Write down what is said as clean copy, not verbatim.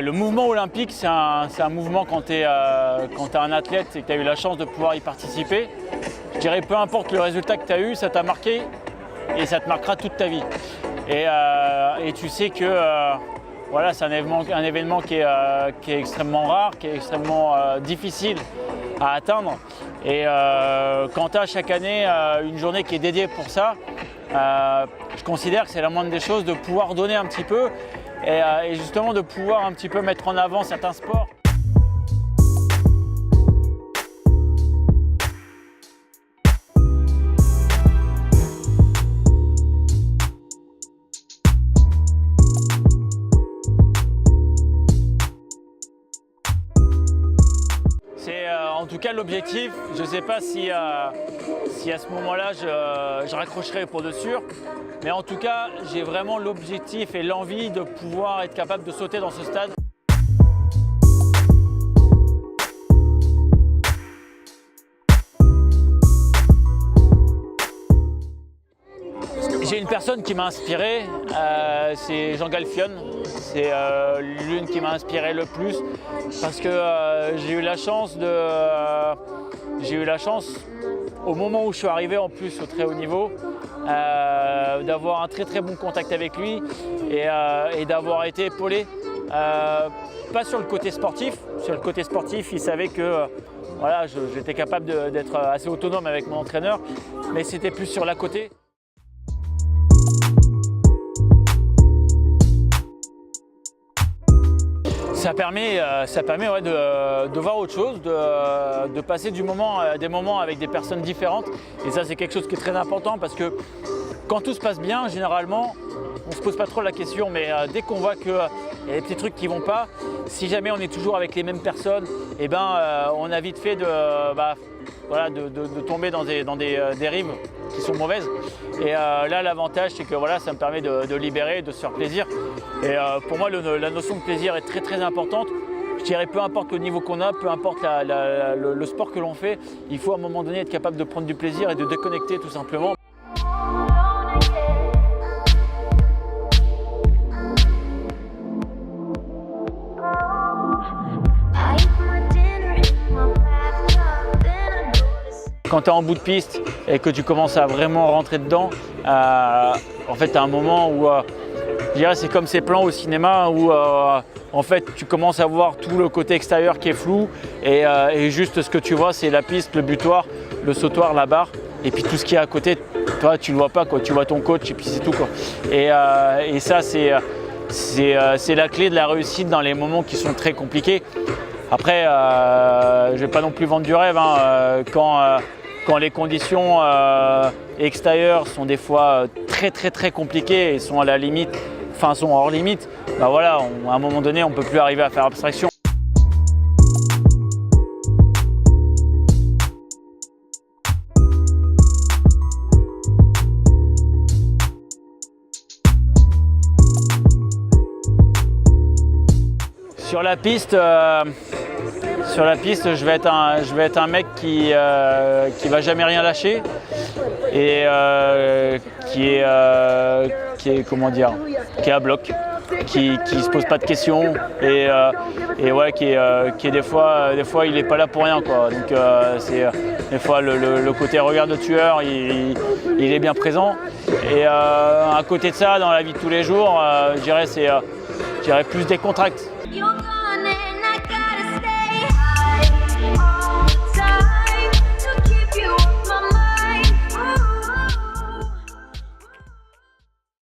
Le mouvement olympique, c'est un mouvement quand tu es un athlète et que tu as eu la chance de pouvoir y participer. Je dirais peu importe le résultat que tu as eu, ça t'a marqué et ça te marquera toute ta vie. Et tu sais que voilà, c'est un événement qui est extrêmement rare, qui est extrêmement difficile à atteindre. Et quand tu as chaque année une journée qui est dédiée pour ça, je considère que c'est la moindre des choses de pouvoir donner un petit peu et justement de pouvoir un petit peu mettre en avant certains sports. C'est en tout cas l'objectif. Je ne sais pas si à ce moment-là je raccrocherai pour de sûr, mais en tout cas j'ai vraiment l'objectif et l'envie de pouvoir être capable de sauter dans ce stade. J'ai une personne qui m'a inspiré, c'est Jean Galfionne. C'est l'une qui m'a inspiré le plus parce que j'ai eu la chance, au moment où je suis arrivé en plus au très haut niveau, d'avoir un très bon contact avec lui et d'avoir été épaulé, pas sur le côté sportif. Sur le côté sportif, il savait que voilà, j'étais capable d'être assez autonome avec mon entraîneur, mais c'était plus sur l'à côté. Ça permet ouais, de voir autre chose, de passer des moments avec des personnes différentes. Et ça, c'est quelque chose qui est très important parce que quand tout se passe bien, généralement, on ne se pose pas trop la question. Mais dès qu'on voit qu'il y a des petits trucs qui ne vont pas, si jamais on est toujours avec les mêmes personnes, eh ben, on a vite fait de tomber dans des dérives qui sont mauvaises. Et là, l'avantage, c'est que voilà, ça me permet de libérer, de se faire plaisir. Et pour moi, la notion de plaisir est très importante. Je dirais peu importe le niveau qu'on a, peu importe le sport que l'on fait, il faut à un moment donné être capable de prendre du plaisir et de déconnecter tout simplement. Quand tu es en bout de piste et que tu commences à vraiment rentrer dedans, en fait, tu as un moment où je dirais c'est comme ces plans au cinéma où en fait, tu commences à voir tout le côté extérieur qui est flou et juste ce que tu vois, c'est la piste, le butoir, le sautoir, la barre et puis tout ce qui est à côté, toi, tu ne le vois pas, quoi. Tu vois ton coach et puis c'est tout, quoi. Et ça, c'est la clé de la réussite dans les moments qui sont très compliqués. Après, je ne vais pas non plus vendre du rêve, hein, quand les conditions extérieures sont des fois très compliquées et sont à la limite, enfin sont hors limite, bah voilà, à un moment donné, on ne peut plus arriver à faire abstraction. Sur la piste, je vais être un mec qui va jamais rien lâcher et qui est comment dire, qui est à bloc, qui se pose pas de questions et ouais, qui est des fois il est pas là pour rien, quoi. Donc c'est des fois le côté regard de tueur, il est bien présent. Et à côté de ça, dans la vie de tous les jours, je dirais plus décontracté.